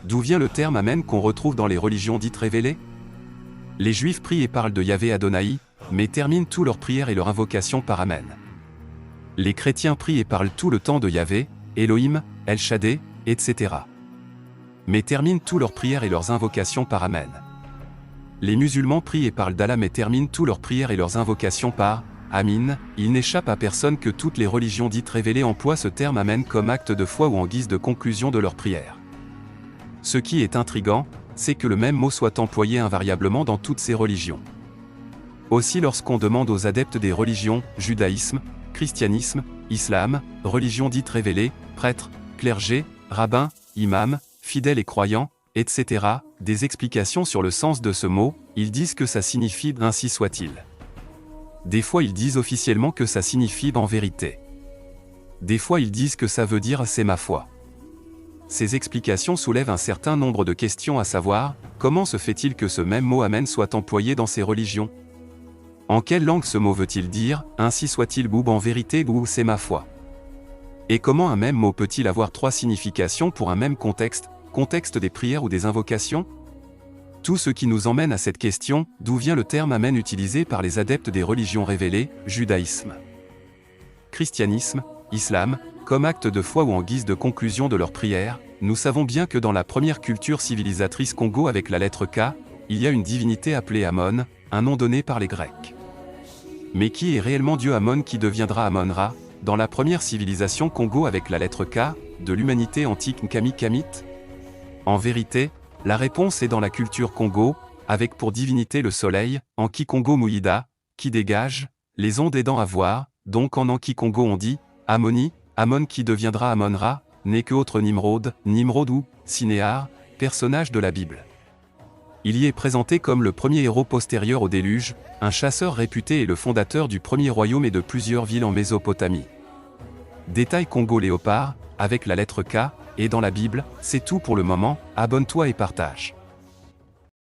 D'où vient le terme Amen qu'on retrouve dans les religions dites révélées? Les Juifs prient et parlent de Yahvé Adonai, mais terminent tous leurs prières et leurs invocations par Amen. Les chrétiens prient et parlent tout le temps de Yahvé, Elohim, El Shaddai, etc. mais terminent tous leurs prières et leurs invocations par Amen. Les musulmans prient et parlent d'Allah mais terminent tous leurs prières et leurs invocations par Amin. Il n'échappe à personne que toutes les religions dites révélées emploient ce terme Amen comme acte de foi ou en guise de conclusion de leur prière. Ce qui est intriguant, c'est que le même mot soit employé invariablement dans toutes ces religions. Aussi lorsqu'on demande aux adeptes des religions, judaïsme, christianisme, islam, religions dites révélées, prêtres, clergés, rabbins, imams, fidèles et croyants, etc., des explications sur le sens de ce mot, ils disent que ça signifie « ainsi soit-il ». Des fois ils disent officiellement que ça signifie « en vérité ». Des fois ils disent que ça veut dire « c'est ma foi ». Ces explications soulèvent un certain nombre de questions à savoir, comment se fait-il que ce même mot Amen soit employé dans ces religions? En quelle langue ce mot veut-il dire « ainsi soit-il » ou « en vérité » ou « c'est ma foi ». Et comment un même mot peut-il avoir trois significations pour un même contexte, contexte des prières ou des invocations? Tout ce qui nous emmène à cette question, d'où vient le terme Amen utilisé par les adeptes des religions révélées, judaïsme, christianisme, islam, comme acte de foi ou en guise de conclusion de leur prière. Nous savons bien que dans la première culture civilisatrice Congo avec la lettre K, il y a une divinité appelée Amon, un nom donné par les Grecs. Mais qui est réellement Dieu Amon qui deviendra Amon-Ra, dans la première civilisation Congo avec la lettre K, de l'humanité antique Nkami-Kamite? En vérité, la réponse est dans la culture Congo, avec pour divinité le soleil, en Kikongo Mouïda, qui dégage les ondes aidant à voir, donc en Anki-Congo on dit Amoni, Amon qui deviendra Amon-Ra, n'est que autre Nimrod, Nimrod ou Sinéar, personnage de la Bible. Il y est présenté comme le premier héros postérieur au déluge, un chasseur réputé et le fondateur du premier royaume et de plusieurs villes en Mésopotamie. Détail Congo Léopard, avec la lettre K, et dans la Bible, c'est tout pour le moment, abonne-toi et partage.